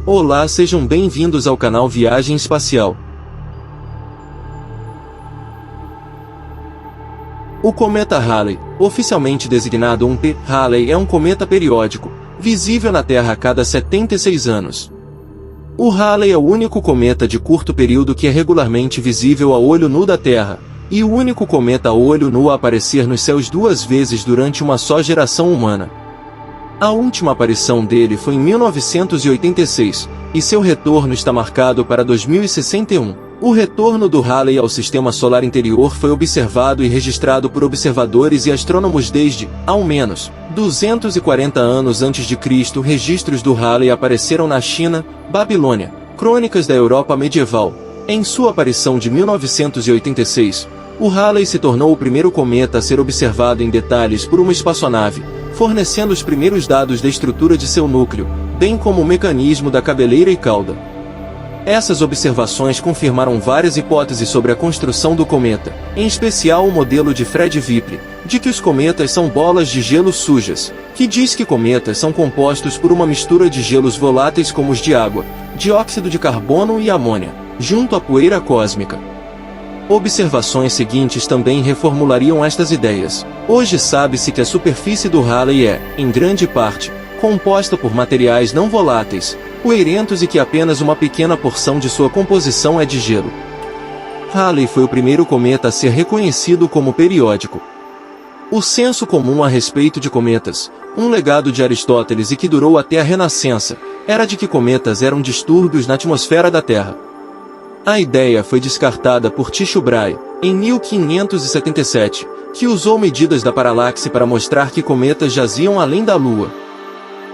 Olá, sejam bem-vindos ao canal Viagem Espacial. O cometa Halley, oficialmente designado 1P Halley, é um cometa periódico, visível na Terra a cada 76 anos. O Halley é o único cometa de curto período que é regularmente visível a olho nu da Terra, e o único cometa a olho nu a aparecer nos céus 2 vezes durante uma só geração humana. A última aparição dele foi em 1986, e seu retorno está marcado para 2061. O retorno do Halley ao sistema solar interior foi observado e registrado por observadores e astrônomos desde, ao menos, 240 anos antes de Cristo. Registros do Halley apareceram na China, Babilônia, crônicas da Europa medieval. Em sua aparição de 1986, o Halley se tornou o primeiro cometa a ser observado em detalhes por uma espaçonave, fornecendo os primeiros dados da estrutura de seu núcleo, bem como o mecanismo da cabeleira e cauda. Essas observações confirmaram várias hipóteses sobre a construção do cometa, em especial o modelo de Fred Vipri, de que os cometas são bolas de gelo sujas, que diz que cometas são compostos por uma mistura de gelos voláteis como os de água, dióxido de carbono e amônia, junto à poeira cósmica. Observações seguintes também reformulariam estas ideias. Hoje sabe-se que a superfície do Halley é, em grande parte, composta por materiais não voláteis, poeirentos, e que apenas uma pequena porção de sua composição é de gelo. Halley foi o primeiro cometa a ser reconhecido como periódico. O senso comum a respeito de cometas, um legado de Aristóteles e que durou até a Renascença, era de que cometas eram distúrbios na atmosfera da Terra. A ideia foi descartada por Tycho Brahe, em 1577, que usou medidas da paralaxe para mostrar que cometas jaziam além da Lua.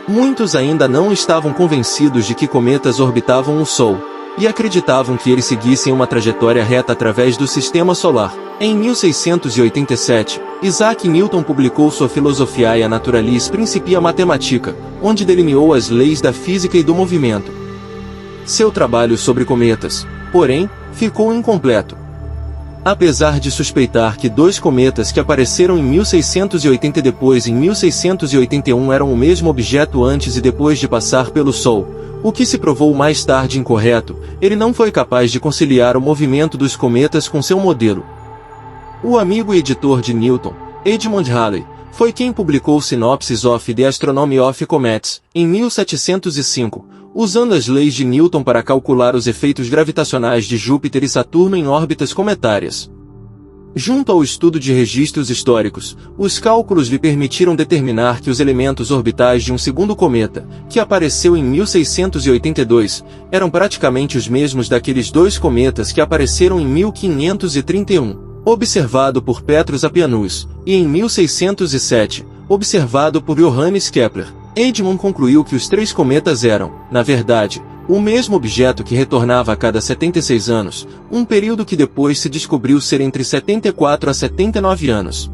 Muitos ainda não estavam convencidos de que cometas orbitavam o Sol, e acreditavam que eles seguissem uma trajetória reta através do Sistema Solar. Em 1687, Isaac Newton publicou sua Philosophiae Naturalis Principia Mathematica, onde delineou as leis da física e do movimento. Seu trabalho sobre cometas, porém, ficou incompleto. Apesar de suspeitar que 2 cometas que apareceram em 1680 e depois em 1681 eram o mesmo objeto antes e depois de passar pelo Sol, o que se provou mais tarde incorreto, ele não foi capaz de conciliar o movimento dos cometas com seu modelo. O amigo e editor de Newton, Edmund Halley, foi quem publicou Synopsis of the Astronomy of Comets, em 1705, usando as leis de Newton para calcular os efeitos gravitacionais de Júpiter e Saturno em órbitas cometárias. Junto ao estudo de registros históricos, os cálculos lhe permitiram determinar que os elementos orbitais de um segundo cometa, que apareceu em 1682, eram praticamente os mesmos daqueles 2 cometas que apareceram em 1531, observado por Petrus Apianus, e em 1607, observado por Johannes Kepler. Edmund concluiu que os 3 cometas eram, na verdade, o mesmo objeto que retornava a cada 76 anos, um período que depois se descobriu ser entre 74 a 79 anos.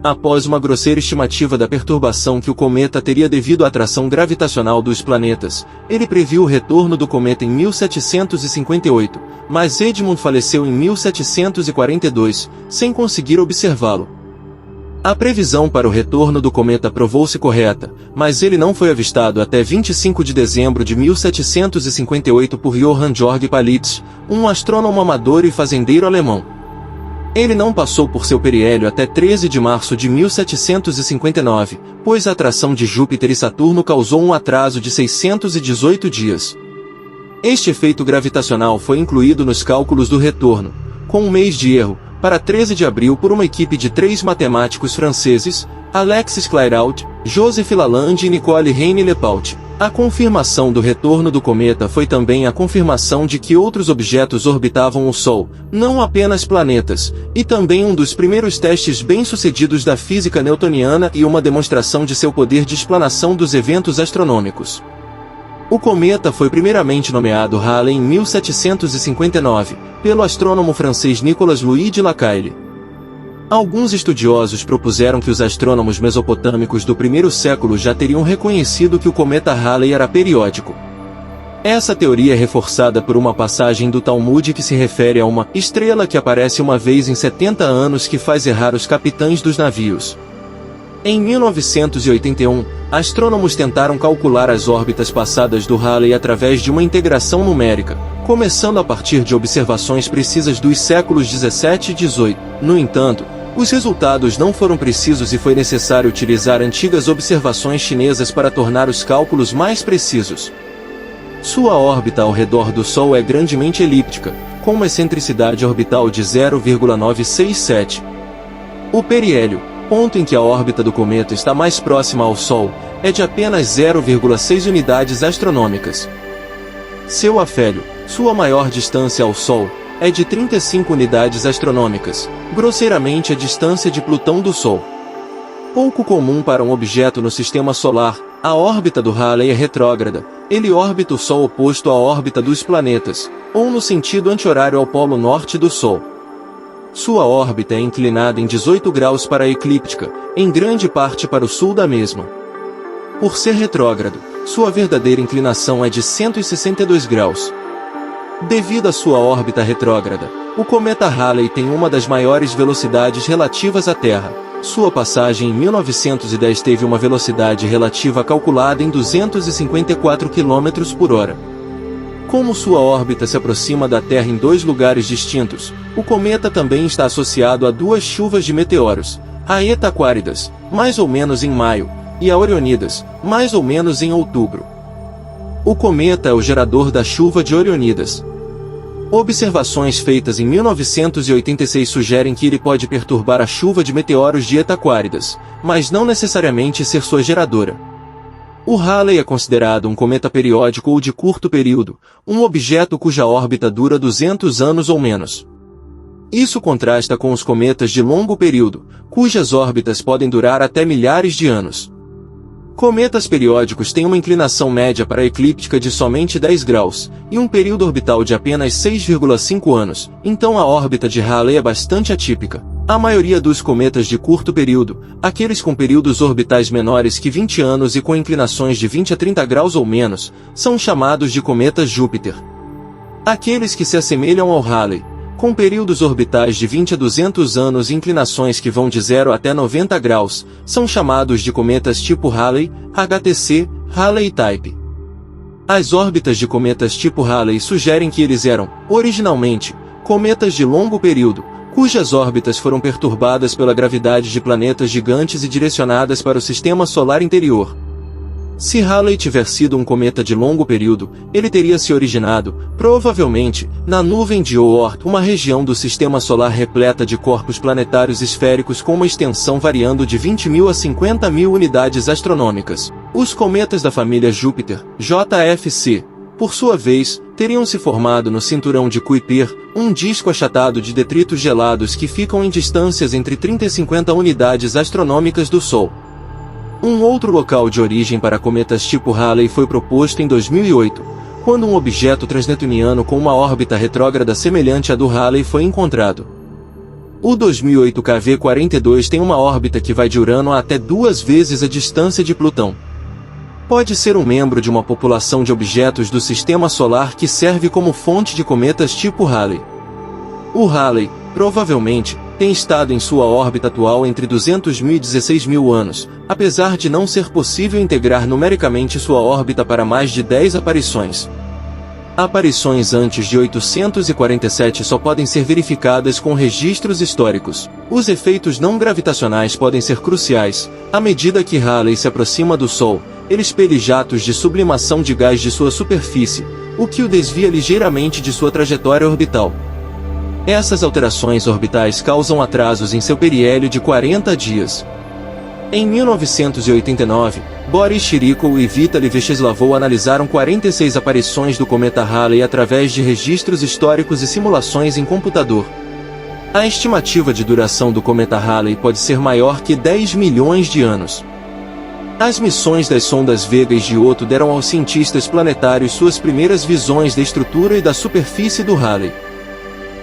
Após uma grosseira estimativa da perturbação que o cometa teria devido à atração gravitacional dos planetas, ele previu o retorno do cometa em 1758, mas Edmund faleceu em 1742, sem conseguir observá-lo. A previsão para o retorno do cometa provou-se correta, mas ele não foi avistado até 25 de dezembro de 1758 por Johann Georg Palitz, um astrônomo amador e fazendeiro alemão. Ele não passou por seu periélio até 13 de março de 1759, pois a atração de Júpiter e Saturno causou um atraso de 618 dias. Este efeito gravitacional foi incluído nos cálculos do retorno, com um mês de erro, para 13 de abril por uma equipe de 3 matemáticos franceses, Alexis Clairaut, Joseph Lalande e Nicole Reine-Lepaute. A confirmação do retorno do cometa foi também a confirmação de que outros objetos orbitavam o Sol, não apenas planetas, e também um dos primeiros testes bem-sucedidos da física newtoniana e uma demonstração de seu poder de explanação dos eventos astronômicos. O cometa foi primeiramente nomeado Halley em 1759, pelo astrônomo francês Nicolas Louis de Lacaille. Alguns estudiosos propuseram que os astrônomos mesopotâmicos do primeiro século já teriam reconhecido que o cometa Halley era periódico. Essa teoria é reforçada por uma passagem do Talmud que se refere a uma estrela que aparece uma vez em 70 anos que faz errar os capitães dos navios. Em 1981, astrônomos tentaram calcular as órbitas passadas do Halley através de uma integração numérica, começando a partir de observações precisas dos séculos 17 e 18. No entanto, os resultados não foram precisos e foi necessário utilizar antigas observações chinesas para tornar os cálculos mais precisos. Sua órbita ao redor do Sol é grandemente elíptica, com uma excentricidade orbital de 0,967. O periélio, ponto em que a órbita do cometa está mais próxima ao Sol, é de apenas 0,6 unidades astronômicas. Seu afélio, sua maior distância ao Sol, é de 35 unidades astronômicas, grosseiramente a distância de Plutão do Sol. Pouco comum para um objeto no Sistema Solar, a órbita do Halley é retrógrada, ele orbita o Sol oposto à órbita dos planetas, ou no sentido anti-horário ao polo norte do Sol. Sua órbita é inclinada em 18 graus para a eclíptica, em grande parte para o sul da mesma. Por ser retrógrado, sua verdadeira inclinação é de 162 graus. Devido à sua órbita retrógrada, o cometa Halley tem uma das maiores velocidades relativas à Terra. Sua passagem em 1910 teve uma velocidade relativa calculada em 254 km por hora. Como sua órbita se aproxima da Terra em dois lugares distintos, o cometa também está associado a duas chuvas de meteoros, a Etaquáridas, mais ou menos em maio, e a Orionidas, mais ou menos em outubro. O cometa é o gerador da chuva de Orionidas. Observações feitas em 1986 sugerem que ele pode perturbar a chuva de meteoros de Etaquáridas, mas não necessariamente ser sua geradora. O Halley é considerado um cometa periódico ou de curto período, um objeto cuja órbita dura 200 anos ou menos. Isso contrasta com os cometas de longo período, cujas órbitas podem durar até milhares de anos. Cometas periódicos têm uma inclinação média para a eclíptica de somente 10 graus, e um período orbital de apenas 6,5 anos, então a órbita de Halley é bastante atípica. A maioria dos cometas de curto período, aqueles com períodos orbitais menores que 20 anos e com inclinações de 20 a 30 graus ou menos, são chamados de cometas Júpiter. Aqueles que se assemelham ao Halley, com períodos orbitais de 20 a 200 anos e inclinações que vão de 0 até 90 graus, são chamados de cometas tipo Halley, HTC, Halley Type. As órbitas de cometas tipo Halley sugerem que eles eram, originalmente, cometas de longo período, cujas órbitas foram perturbadas pela gravidade de planetas gigantes e direcionadas para o sistema solar interior. Se Halley tiver sido um cometa de longo período, ele teria se originado, provavelmente, na nuvem de Oort, uma região do sistema solar repleta de corpos planetários esféricos com uma extensão variando de 20.000 a 50.000 unidades astronômicas. Os cometas da família Júpiter, JFC, por sua vez, teriam se formado no cinturão de Kuiper, um disco achatado de detritos gelados que ficam em distâncias entre 30 e 50 unidades astronômicas do Sol. Um outro local de origem para cometas tipo Halley foi proposto em 2008, quando um objeto transneptuniano com uma órbita retrógrada semelhante à do Halley foi encontrado. O 2008 KV-42 tem uma órbita que vai de Urano a até 2 vezes a distância de Plutão. Pode ser um membro de uma população de objetos do Sistema Solar que serve como fonte de cometas tipo Halley. O Halley, provavelmente, tem estado em sua órbita atual entre 200.000 e 16.000 anos, apesar de não ser possível integrar numericamente sua órbita para mais de 10 aparições. Aparições antes de 847 só podem ser verificadas com registros históricos. Os efeitos não gravitacionais podem ser cruciais. À medida que Halley se aproxima do Sol, ele expele jatos de sublimação de gás de sua superfície, o que o desvia ligeiramente de sua trajetória orbital. Essas alterações orbitais causam atrasos em seu periélio de 40 dias. Em 1989, Boris Chirikov e Vitaly Vyacheslav analisaram 46 aparições do cometa Halley através de registros históricos e simulações em computador. A estimativa de duração do cometa Halley pode ser maior que 10 milhões de anos. As missões das sondas Vega e Giotto deram aos cientistas planetários suas primeiras visões da estrutura e da superfície do Halley.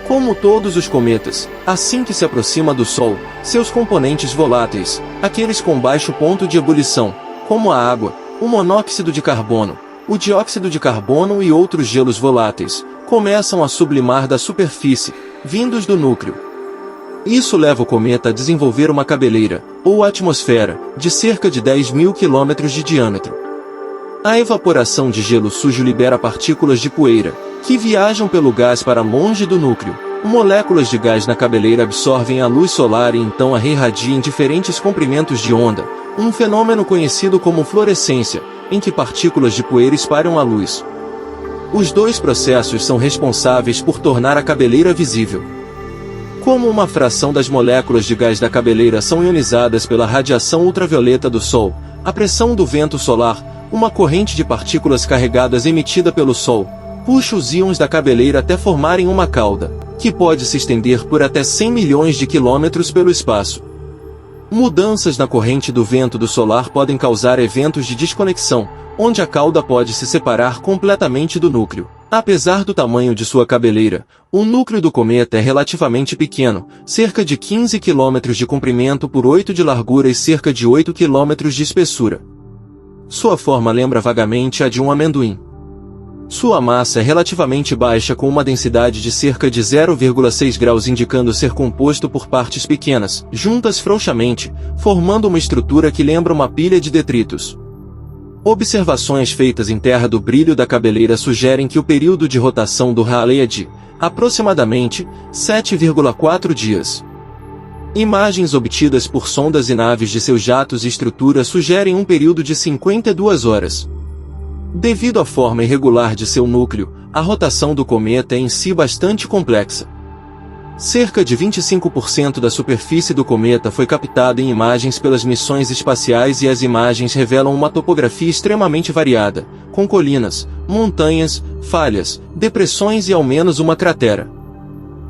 Como todos os cometas, assim que se aproxima do Sol, seus componentes voláteis, aqueles com baixo ponto de ebulição, como a água, o monóxido de carbono, o dióxido de carbono e outros gelos voláteis, começam a sublimar da superfície, vindos do núcleo. Isso leva o cometa a desenvolver uma cabeleira, ou atmosfera, de cerca de 10.000 km de diâmetro. A evaporação de gelo sujo libera partículas de poeira, que viajam pelo gás para longe do núcleo. Moléculas de gás na cabeleira absorvem a luz solar e então a reirradiam em diferentes comprimentos de onda, um fenômeno conhecido como fluorescência, em que partículas de poeira espalham a luz. Os dois processos são responsáveis por tornar a cabeleira visível. Como uma fração das moléculas de gás da cabeleira são ionizadas pela radiação ultravioleta do Sol, a pressão do vento solar, uma corrente de partículas carregadas emitida pelo Sol, puxa os íons da cabeleira até formarem uma cauda, que pode se estender por até 100 milhões de quilômetros pelo espaço. Mudanças na corrente do vento do solar podem causar eventos de desconexão, onde a cauda pode se separar completamente do núcleo. Apesar do tamanho de sua cabeleira, o núcleo do cometa é relativamente pequeno, cerca de 15 km de comprimento por 8 de largura e cerca de 8 km de espessura. Sua forma lembra vagamente a de um amendoim. Sua massa é relativamente baixa, com uma densidade de cerca de 0,6 graus, indicando ser composto por partes pequenas, juntas frouxamente, formando uma estrutura que lembra uma pilha de detritos. Observações feitas em terra do brilho da cabeleira sugerem que o período de rotação do Halley é de, aproximadamente, 7,4 dias. Imagens obtidas por sondas e naves de seus jatos e estrutura sugerem um período de 52 horas. Devido à forma irregular de seu núcleo, a rotação do cometa é em si bastante complexa. Cerca de 25% da superfície do cometa foi captada em imagens pelas missões espaciais e as imagens revelam uma topografia extremamente variada, com colinas, montanhas, falhas, depressões e ao menos uma cratera.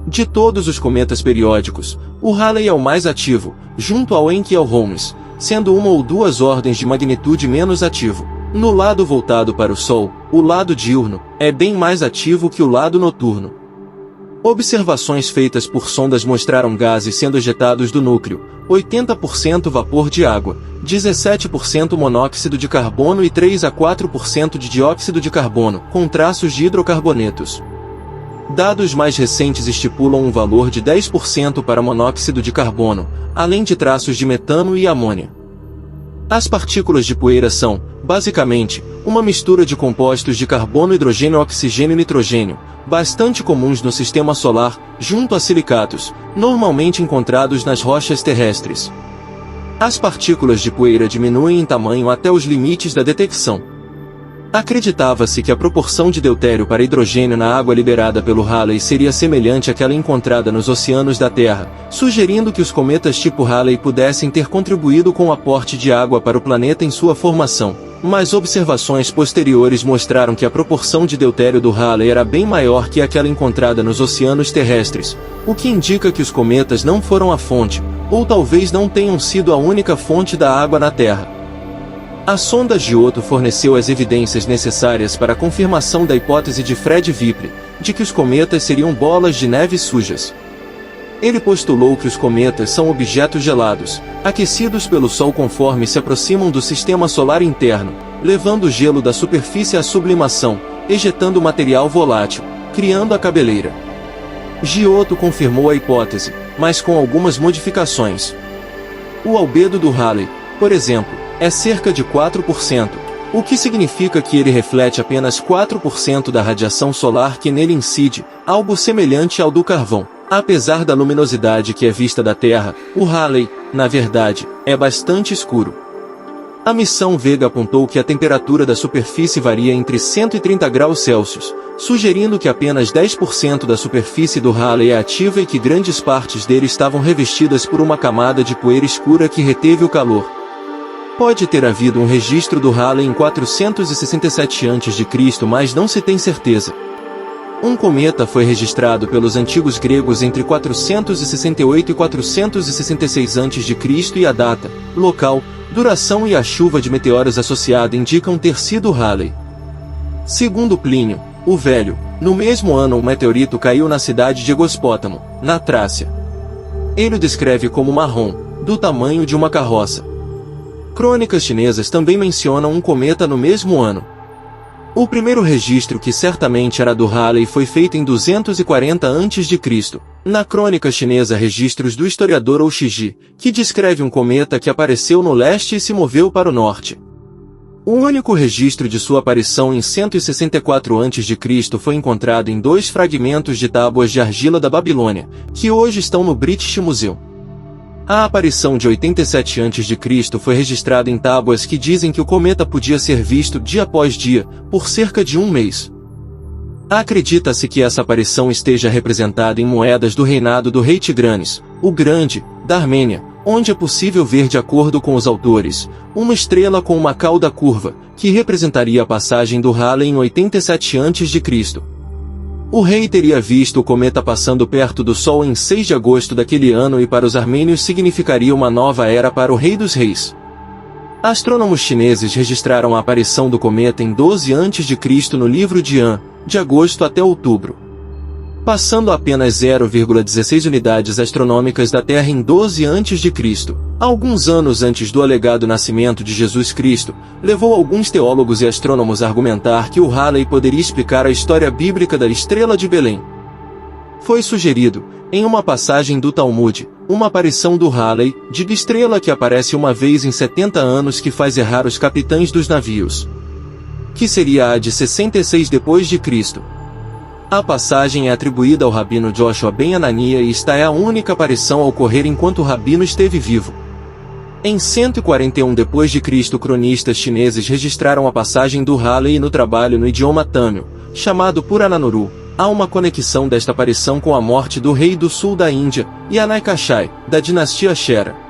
De todos os cometas periódicos, o Halley é o mais ativo, junto ao Encke e ao Holmes, sendo uma ou duas ordens de magnitude menos ativo. No lado voltado para o Sol, o lado diurno é bem mais ativo que o lado noturno. Observações feitas por sondas mostraram gases sendo ejetados do núcleo, 80% vapor de água, 17% monóxido de carbono e 3 a 4% de dióxido de carbono, com traços de hidrocarbonetos. Dados mais recentes estipulam um valor de 10% para monóxido de carbono, além de traços de metano e amônia. As partículas de poeira são, basicamente, uma mistura de compostos de carbono, hidrogênio, oxigênio e nitrogênio, bastante comuns no sistema solar, junto a silicatos, normalmente encontrados nas rochas terrestres. As partículas de poeira diminuem em tamanho até os limites da detecção. Acreditava-se que a proporção de deutério para hidrogênio na água liberada pelo Halley seria semelhante àquela encontrada nos oceanos da Terra, sugerindo que os cometas tipo Halley pudessem ter contribuído com o aporte de água para o planeta em sua formação. Mas observações posteriores mostraram que a proporção de deutério do Halley era bem maior que aquela encontrada nos oceanos terrestres, o que indica que os cometas não foram a fonte, ou talvez não tenham sido a única fonte da água na Terra. A sonda Giotto forneceu as evidências necessárias para a confirmação da hipótese de Fred Vipri, de que os cometas seriam bolas de neve sujas. Ele postulou que os cometas são objetos gelados, aquecidos pelo Sol conforme se aproximam do sistema solar interno, levando o gelo da superfície à sublimação, ejetando material volátil, criando a cabeleira. Giotto confirmou a hipótese, mas com algumas modificações. O albedo do Halley, por exemplo, é cerca de 4%, o que significa que ele reflete apenas 4% da radiação solar que nele incide, algo semelhante ao do carvão. Apesar da luminosidade que é vista da Terra, o Halley, na verdade, é bastante escuro. A missão Vega apontou que a temperatura da superfície varia entre 130 graus Celsius, sugerindo que apenas 10% da superfície do Halley é ativa e que grandes partes dele estavam revestidas por uma camada de poeira escura que reteve o calor. Pode ter havido um registro do Halley em 467 a.C., mas não se tem certeza. Um cometa foi registrado pelos antigos gregos entre 468 e 466 a.C. e a data, local, duração e a chuva de meteoros associada indicam ter sido Halley. Segundo Plínio, o Velho, no mesmo ano um meteorito caiu na cidade de Egospótamo, na Trácia. Ele o descreve como marrom, do tamanho de uma carroça. Crônicas chinesas também mencionam um cometa no mesmo ano. O primeiro registro, que certamente era do Halley, foi feito em 240 a.C., na crônica chinesa Registros do historiador Ou Shiji, que descreve um cometa que apareceu no leste e se moveu para o norte. O único registro de sua aparição em 164 a.C. foi encontrado em 2 fragmentos de tábuas de argila da Babilônia, que hoje estão no British Museum. A aparição de 87 a.C. foi registrada em tábuas que dizem que o cometa podia ser visto dia após dia, por cerca de um mês. Acredita-se que essa aparição esteja representada em moedas do reinado do rei Tigranes, o Grande, da Armênia, onde é possível ver, de acordo com os autores, uma estrela com uma cauda curva, que representaria a passagem do Halley em 87 a.C. O rei teria visto o cometa passando perto do Sol em 6 de agosto daquele ano, e para os armênios significaria uma nova era para o Rei dos Reis. Astrônomos chineses registraram a aparição do cometa em 12 a.C. no livro de An, de agosto até outubro. Passando apenas 0,16 unidades astronômicas da Terra em 12 a.C., alguns anos antes do alegado nascimento de Jesus Cristo, levou alguns teólogos e astrônomos a argumentar que o Halley poderia explicar a história bíblica da estrela de Belém. Foi sugerido, em uma passagem do Talmud, uma aparição do Halley, de estrela que aparece uma vez em 70 anos, que faz errar os capitães dos navios, que seria a de 66 d.C. A passagem é atribuída ao rabino Joshua ben Anania, e esta é a única aparição a ocorrer enquanto o rabino esteve vivo. Em 141 d.C., cronistas chineses registraram a passagem do Halley, e no trabalho no idioma tâmil, chamado Purananuru, há uma conexão desta aparição com a morte do rei do sul da Índia, Yanai-Kashai, da dinastia Chera.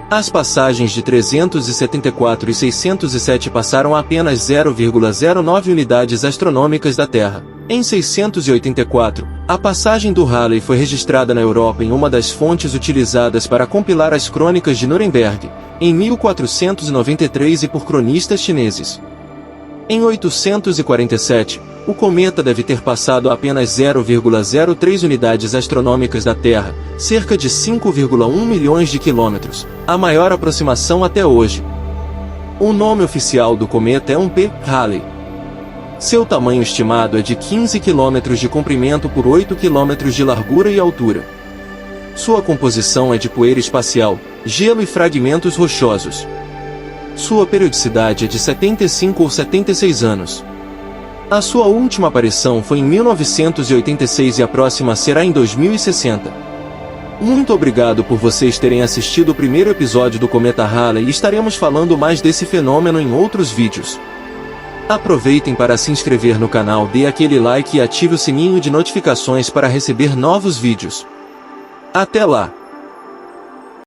As passagens de 374 e 607 passaram a apenas 0,09 unidades astronômicas da Terra. Em 684, a passagem do Halley foi registrada na Europa em uma das fontes utilizadas para compilar as crônicas de Nuremberg, em 1493, e por cronistas chineses. Em 847, o cometa deve ter passado a apenas 0,03 unidades astronômicas da Terra, cerca de 5,1 milhões de quilômetros, a maior aproximação até hoje. O nome oficial do cometa é P. Halley. Seu tamanho estimado é de 15 km de comprimento por 8 km de largura e altura. Sua composição é de poeira espacial, gelo e fragmentos rochosos. Sua periodicidade é de 75 ou 76 anos. A sua última aparição foi em 1986 e a próxima será em 2060. Muito obrigado por vocês terem assistido o primeiro episódio do Cometa Halley, e estaremos falando mais desse fenômeno em outros vídeos. Aproveitem para se inscrever no canal, dê aquele like e ative o sininho de notificações para receber novos vídeos. Até lá!